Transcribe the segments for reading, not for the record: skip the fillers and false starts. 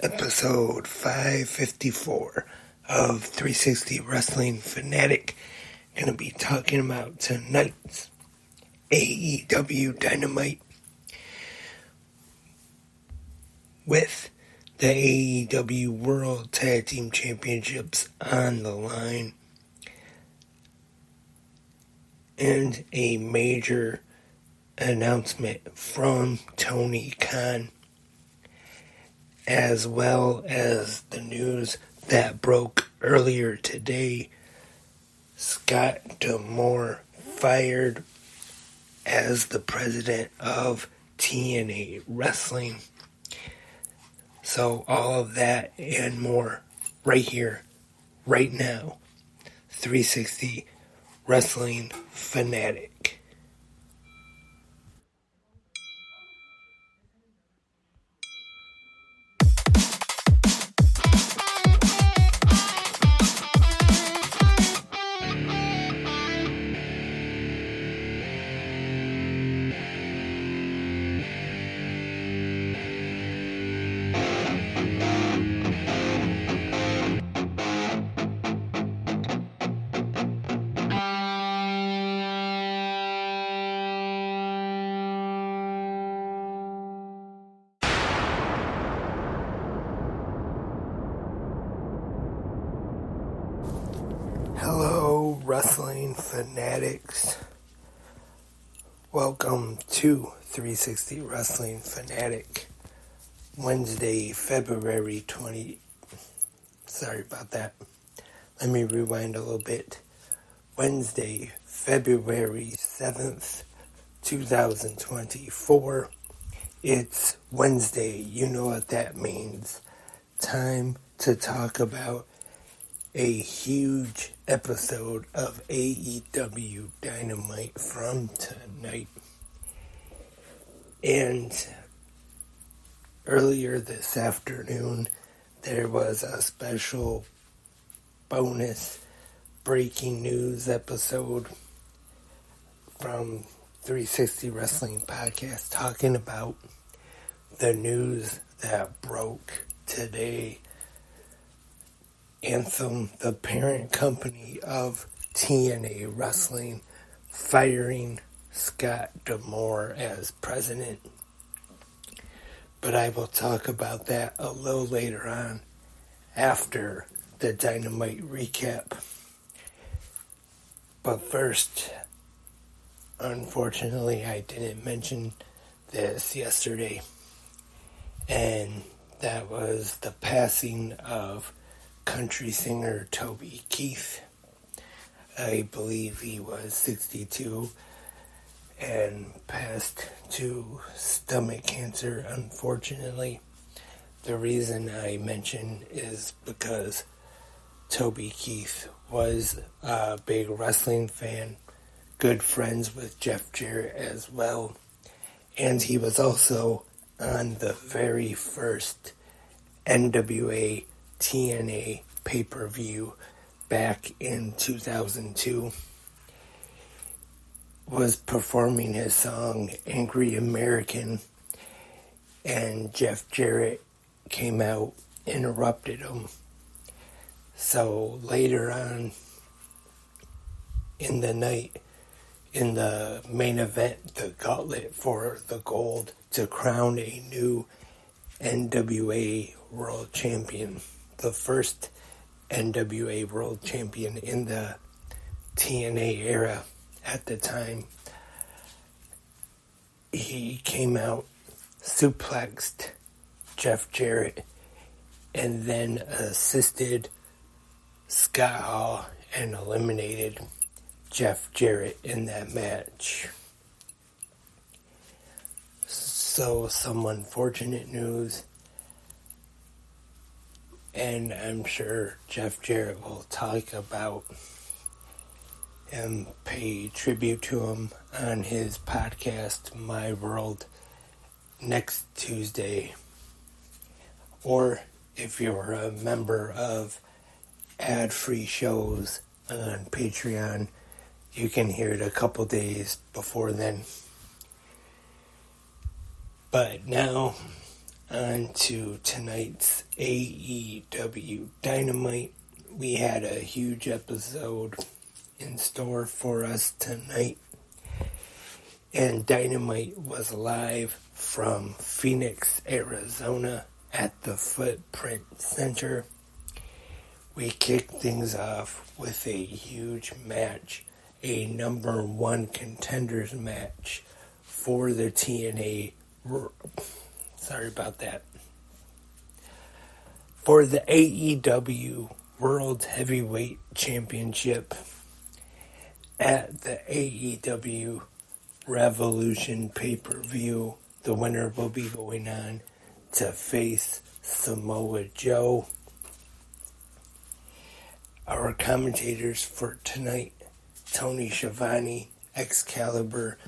episode 554 of 360 Wrestling Fanatic. Gonna be talking about tonight's AEW Dynamite with the AEW World Tag Team Championships on the line and a major announcement from Tony Khan, as well as the news that broke earlier today. Scott D'Amore fired as the president of TNA Wrestling. So all of that and more right here, right now. 360 Wrestling Fanatic. Hello, Wrestling Fanatics. Welcome to 360 Wrestling Fanatic. Wednesday, February 20... Sorry about that. Let me rewind a little bit. Wednesday, February 7th, 2024. It's Wednesday. You know what that means. Time to talk about a huge episode of AEW Dynamite from tonight. And earlier this afternoon, there was a special bonus breaking news episode from 360 Wrestling Podcast talking about the news that broke today. Anthem, the parent company of TNA Wrestling, firing Scott D'Amore as president. But I will talk about that a little later on after the Dynamite recap. But first, unfortunately, I didn't mention this yesterday, and that was the passing of country singer Toby Keith. I believe he was 62 and passed to stomach cancer, unfortunately. The reason I mention is because Toby Keith was a big wrestling fan, good friends with Jeff Jarrett as well, and he was also on the very first NWA TNA pay-per-view back in 2002, was performing his song Angry American, and Jeff Jarrett came out, interrupted him. So later on in the night, in the main event, the Gauntlet for the Gold, to crown a new NWA World Champion, the first NWA World Champion in the TNA era at the time. He came out, suplexed Jeff Jarrett, and then assisted Scott Hall and eliminated Jeff Jarrett in that match. So, some unfortunate news. And I'm sure Jeff Jarrett will talk about and pay tribute to him on his podcast, My World, next Tuesday. Or if you're a member of ad-free shows on Patreon, you can hear it a couple days before then. But now, on to tonight's AEW Dynamite. We had a huge episode in store for us tonight, and Dynamite was live from Phoenix, Arizona at the Footprint Center. We kicked things off with a huge match, a number one contenders match for the TNA. Sorry about that. For the AEW World Heavyweight Championship at the AEW Revolution pay-per-view, the winner will be going on to face Samoa Joe. Our commentators for tonight, Tony Schiavone, Excalibur,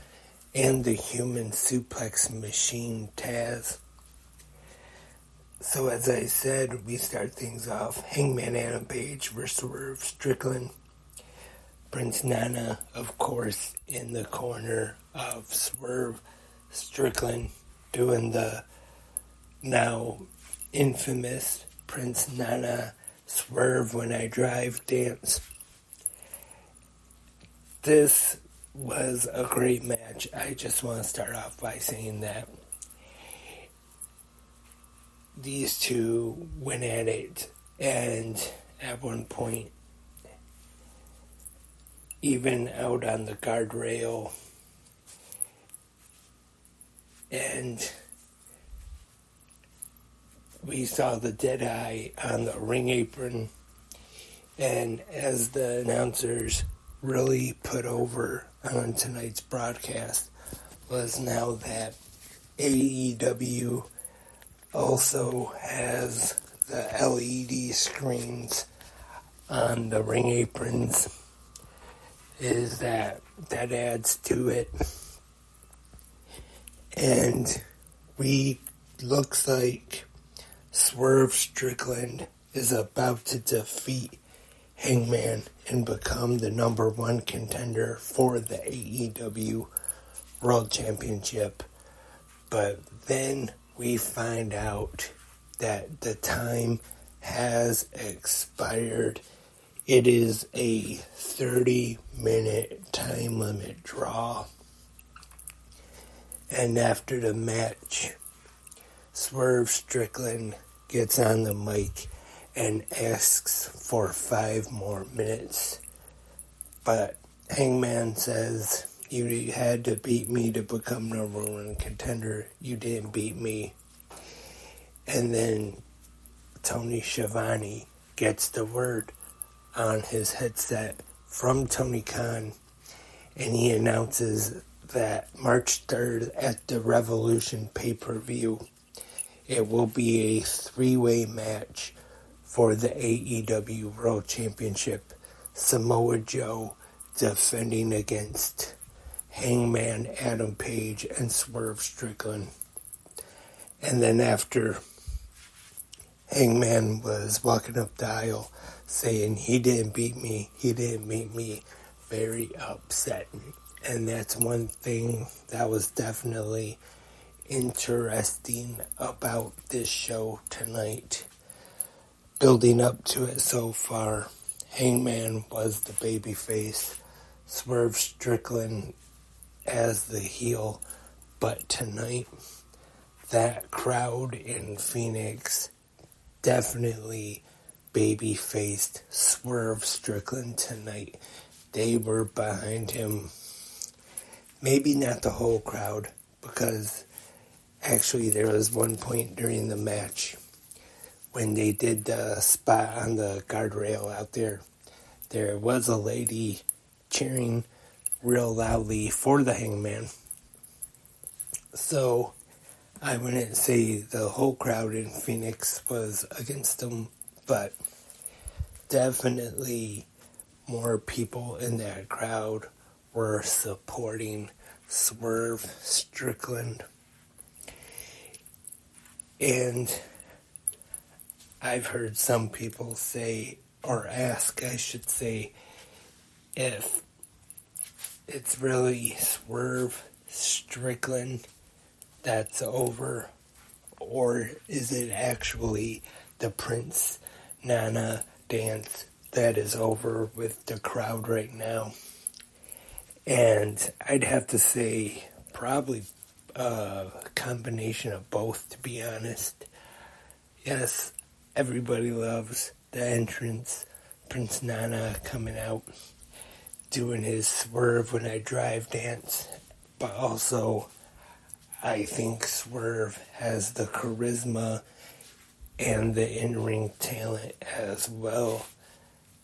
and the Human Suplex Machine, Taz. So as I said, we start things off. Hangman Adam Page versus Swerve Strickland. Prince Nana, of course, in the corner of Swerve Strickland, doing the now infamous Prince Nana Swerve When I Drive dance. This was a great match. I just want to start off by saying that these two went at it, and at one point, even out on the guardrail, and we saw the dead eye on the ring apron, and as the announcers really put over on tonight's broadcast was now that AEW also has the LED screens on the ring aprons, is that adds to it. And looks like Swerve Strickland is about to defeat Hangman and become the number one contender for the AEW World Championship. But then we find out that the time has expired. It is a 30-minute time limit draw. And after the match, Swerve Strickland gets on the mic and asks for 5 more minutes. But Hangman says, you had to beat me to become number one contender. You didn't beat me. And then Tony Schiavone gets the word on his headset from Tony Khan, and he announces that March 3rd at the Revolution pay-per-view, it will be a 3-way match for the AEW World Championship. Samoa Joe defending against Hangman Adam Page and Swerve Strickland. And then after Hangman was walking up the aisle saying he didn't beat me, very upset. And that's one thing that was definitely interesting about this show tonight. Building up to it so far, Hangman was the babyface, Swerve Strickland as the heel, but tonight, that crowd in Phoenix definitely baby-faced Swerve Strickland tonight. They were behind him. Maybe not the whole crowd, because actually there was one point during the match when they did the spot on the guardrail out there. There was a lady cheering real loudly for the Hangman. So I wouldn't say the whole crowd in Phoenix was against him, but definitely more people in that crowd were supporting Swerve Strickland. And I've heard some people say, or ask, I should say, if it's really Swerve Strickland that's over, or is it actually the Prince Nana dance that is over with the crowd right now? And I'd have to say probably a combination of both, to be honest. Yes, everybody loves the entrance, Prince Nana coming out, doing his Swerve When I Drive dance, but also I think Swerve has the charisma and the in-ring talent as well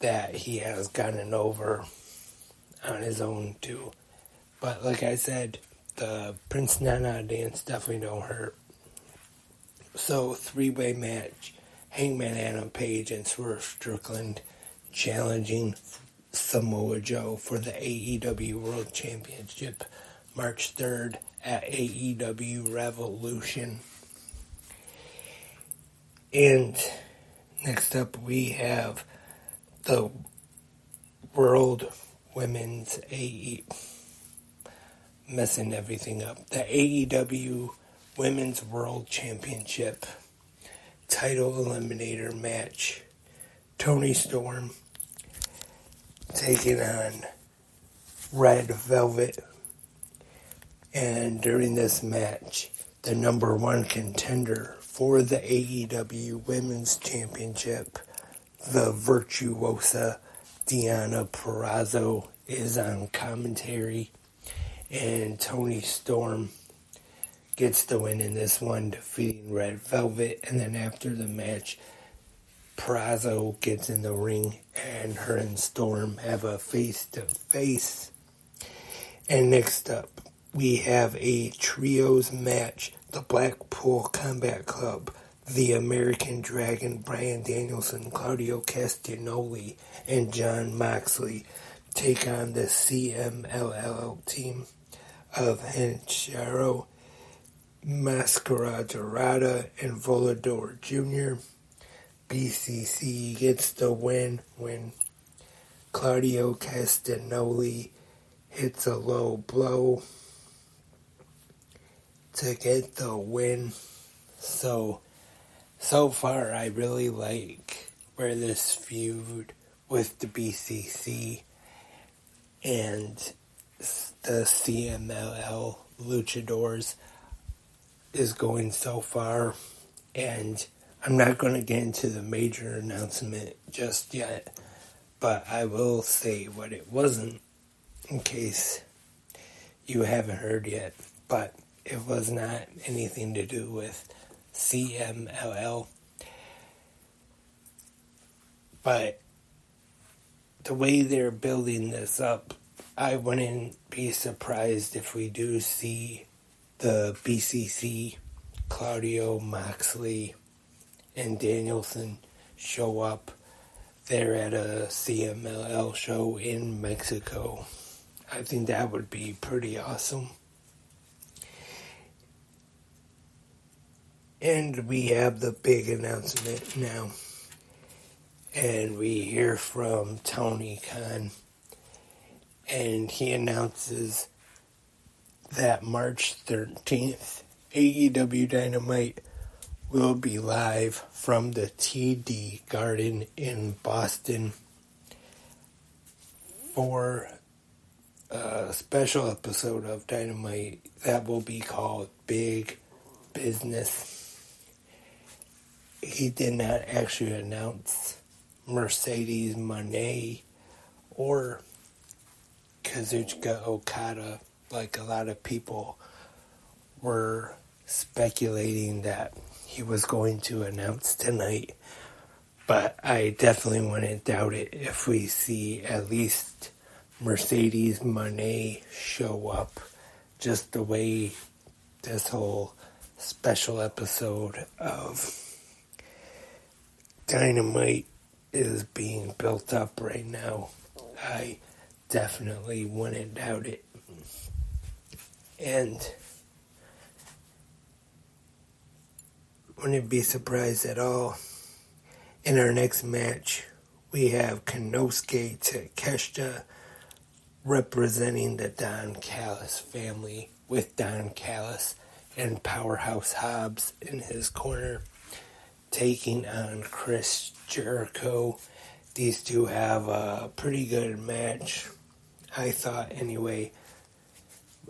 that he has gotten over on his own too. But like I said, the Prince Nana dance definitely don't hurt. So, three-way match, Hangman Adam Page and Swerve Strickland challenging Samoa Joe for the AEW World Championship March 3rd at AEW Revolution. And next up we have the World Women's messing everything up. The AEW Women's World Championship title eliminator match. Toni Storm taking on Red Velvet. And during this match, the number one contender for the AEW Women's Championship, the virtuosa Deonna Purrazzo, is on commentary. And Toni Storm gets the win in this one, defeating Red Velvet. And then after the match, Purrazzo gets in the ring and her and Storm have a face-to-face. And next up, we have a trios match. The Blackpool Combat Club, the American Dragon, Bryan Danielson, Claudio Castagnoli, and Jon Moxley take on the CMLL team of Henchero, Mascara Dorada, and Volador Jr. BCC gets the win when Claudio Castagnoli hits a low blow to get the win. So far I really like where this feud with the BCC and the CMLL Luchadors is going so far. And I'm not going to get into the major announcement just yet, but I will say what it wasn't in case you haven't heard yet. But it was not anything to do with CMLL. But the way they're building this up, I wouldn't be surprised if we do see the BCC, Claudio, Moxley, and Danielson show up there at a CMLL show in Mexico. I think that would be pretty awesome. And we have the big announcement now. And we hear from Tony Khan. And he announces that March 13th, AEW Dynamite will be live from the TD Garden in Boston for a special episode of Dynamite that will be called Big Business. He did not actually announce Mercedes Moné or Kazuchika Okada like a lot of people were speculating that he was going to announce tonight. But I definitely wouldn't doubt it if we see at least Mercedes Moné show up, just the way this whole special episode of Dynamite is being built up right now. I definitely wouldn't doubt it. And wouldn't be surprised at all. In our next match, we have Konosuke Takeshita representing the Don Callis family with Don Callis and Powerhouse Hobbs in his corner, taking on Chris Jericho. These two have a pretty good match, I thought anyway,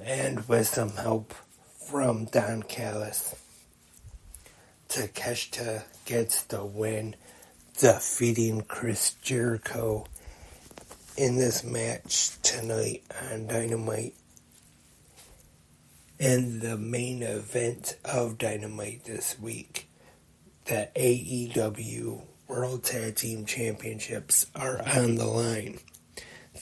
and with some help from Don Callis. Takeshita gets the win, defeating Chris Jericho in this match tonight on Dynamite. And the main event of Dynamite this week, the AEW World Tag Team Championships are on the line.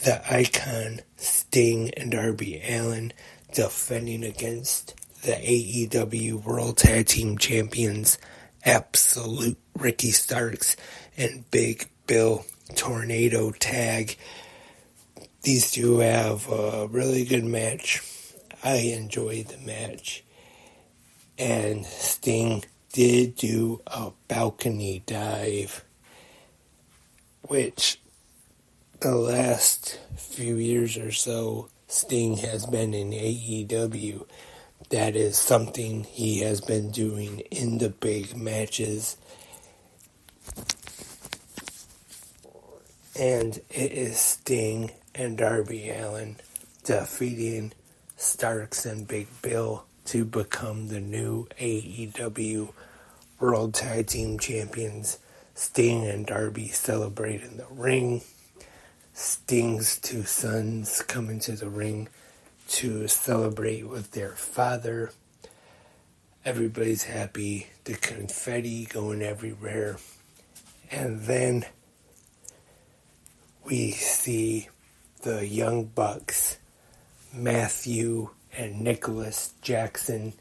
The Icon, Sting, and Darby Allin defending against the AEW World Tag Team Champions, Absolute Ricky Starks and Big Bill Tornado Tag. These two have a really good match. I enjoyed the match. And Sting did do a balcony dive, which the last few years or so, Sting has been in AEW. That is something he has been doing in the big matches. And it is Sting and Darby Allin defeating Starks and Big Bill to become the new AEW World Tag Team Champions. Sting and Darby celebrate in the ring. Sting's two sons come into the ring to celebrate with their father. Everybody's happy. The confetti going everywhere. And then we see the Young Bucks, Matthew and Nicholas Jackson,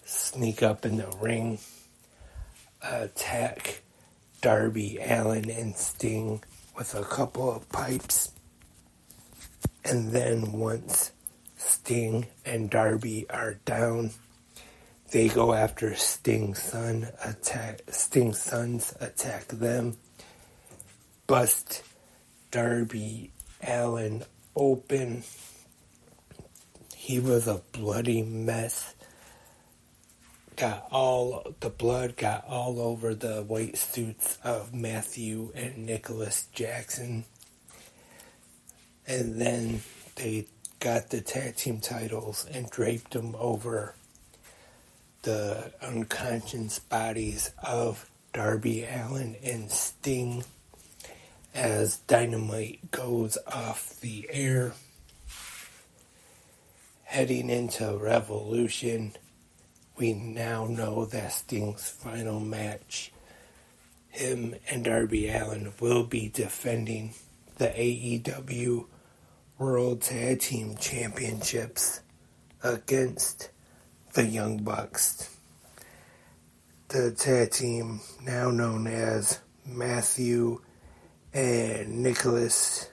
sneak up in the ring, attack Darby Allin and Sting with a couple of pipes. And then once Sting and Darby are down, they go after Sting's sons, attack them, bust Darby Allin open. He was a bloody mess. The blood got all over the white suits of Matthew and Nicholas Jackson. And then they got the tag team titles and draped them over the unconscious bodies of Darby Allin and Sting as Dynamite goes off the air. Heading into Revolution, we now know that Sting's final match, him and Darby Allin will be defending the AEW World Tag Team Championships against the Young Bucks. The tag team, now known as Matthew and Nicholas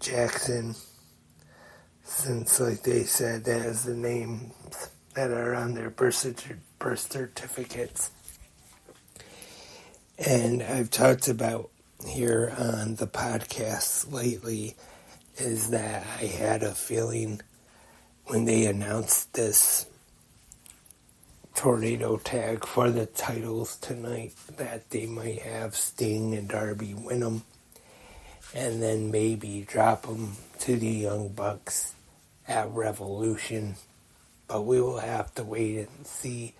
Jackson, since, like they said, that is the names that are on their birth certificates. And I've talked about here on the podcast lately is that I had a feeling when they announced this tornado tag for the titles tonight that they might have Sting and Darby win them and then maybe drop them to the Young Bucks at Revolution. But we will have to wait and see.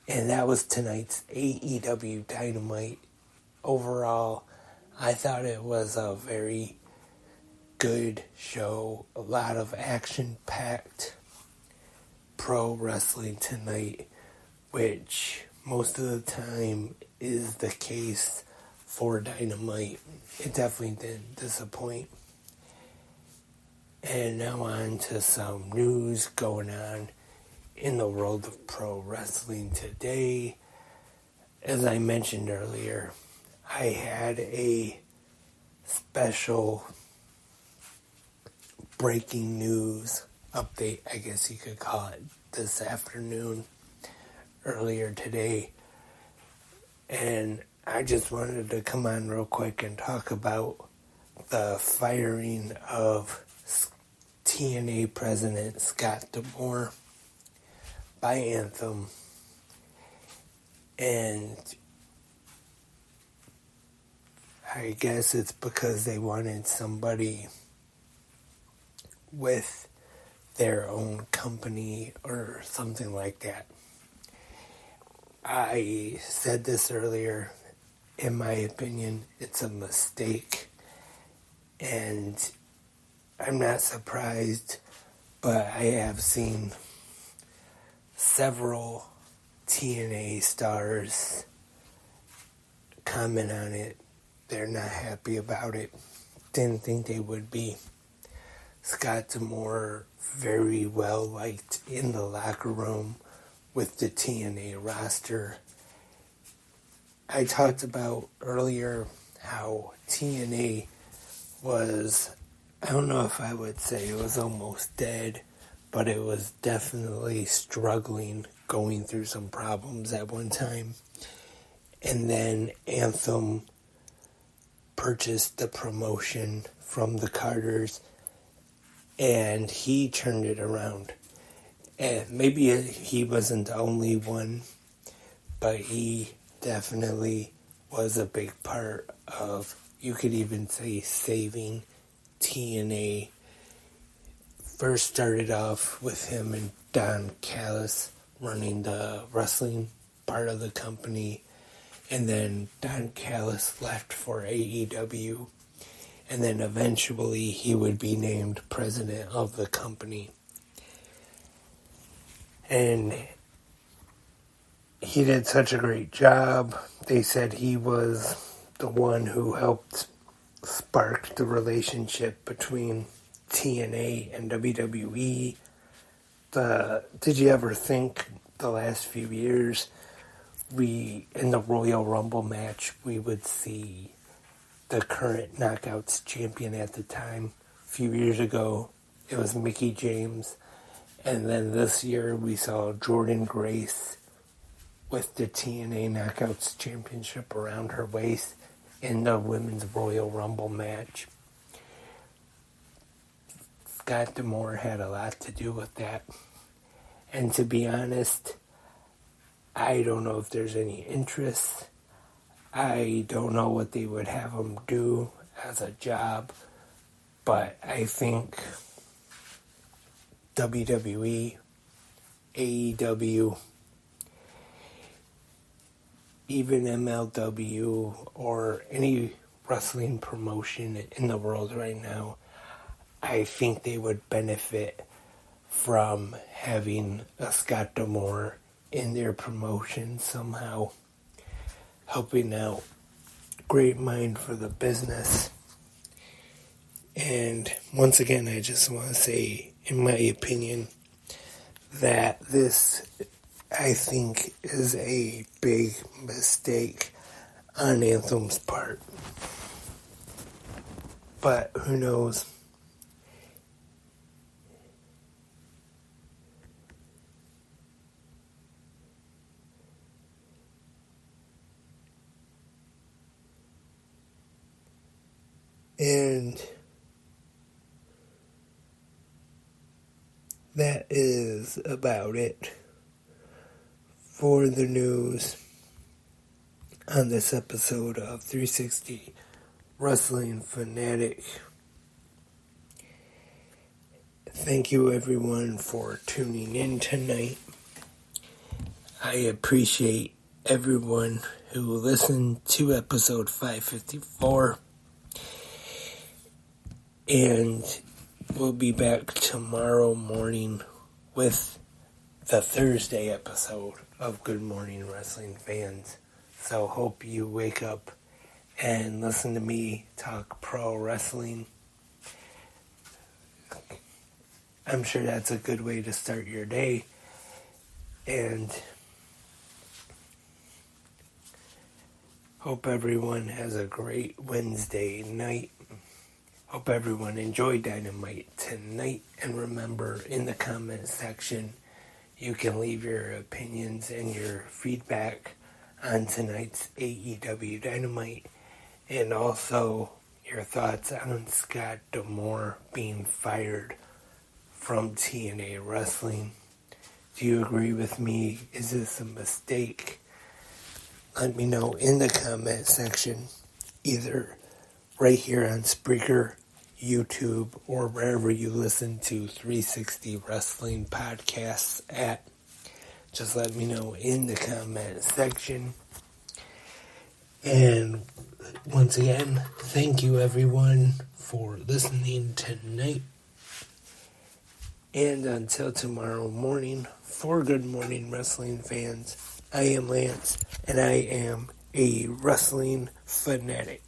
And that was tonight's AEW Dynamite. Overall, I thought it was a very good show. A lot of action-packed pro wrestling tonight, which most of the time is the case for Dynamite. It definitely didn't disappoint. And now on to some news going on in the world of pro wrestling today. As I mentioned earlier, I had a special breaking news update, I guess you could call it, this afternoon, earlier today. And I just wanted to come on real quick and talk about the firing of TNA President Scott D'Amore. by Anthem, and I guess it's because they wanted somebody with their own company or something like that. I said this earlier, in my opinion, it's a mistake, and I'm not surprised, but I have seen several TNA stars comment on it. They're not happy about it. Didn't think they would be. Scott D'Amore, very well liked in the locker room with the TNA roster. I talked about earlier how TNA was, I don't know if I would say it was almost dead, but it was definitely struggling, going through some problems at one time. And then Anthem purchased the promotion from the Carters, and he turned it around. And maybe he wasn't the only one, but he definitely was a big part of, you could even say, saving TNA. First started off with him and Don Callis running the wrestling part of the company, and then Don Callis left for AEW, and then eventually he would be named president of the company. And he did such a great job. They said he was the one who helped spark the relationship between TNA and WWE. Did you ever think the last few years in the Royal Rumble match, we would see the current Knockouts champion at the time? A few years ago, it was Mickie James. And then this year, we saw Jordynne Grace with the TNA Knockouts championship around her waist in the Women's Royal Rumble match. Scott D'Amore had a lot to do with that. And to be honest, I don't know if there's any interest. I don't know what they would have him do as a job. But I think WWE, AEW, even MLW, or any wrestling promotion in the world right now, I think they would benefit from having a Scott D'Amore in their promotion somehow, helping out. Great mind for the business. And once again, I just want to say, in my opinion, that this, I think, is a big mistake on Anthem's part. But who knows? And that is about it for the news on this episode of 360 Wrestling Fanatic. Thank you everyone for tuning in tonight. I appreciate everyone who listened to episode 554. And we'll be back tomorrow morning with the Thursday episode of Good Morning Wrestling Fans. So hope you wake up and listen to me talk pro wrestling. I'm sure that's a good way to start your day. And hope everyone has a great Wednesday night. Hope everyone enjoyed Dynamite tonight. And remember, in the comment section, you can leave your opinions and your feedback on tonight's AEW Dynamite. And also your thoughts on Scott D'Amore being fired from TNA Wrestling. Do you agree with me? Is this a mistake? Let me know in the comment section, either right here on Spreaker, YouTube, or wherever you listen to 360 Wrestling Podcasts at. Just let me know in the comment section. And once again, thank you everyone for listening tonight. And until tomorrow morning, for Good Morning Wrestling fans, I am Lance, and I am a wrestling fanatic.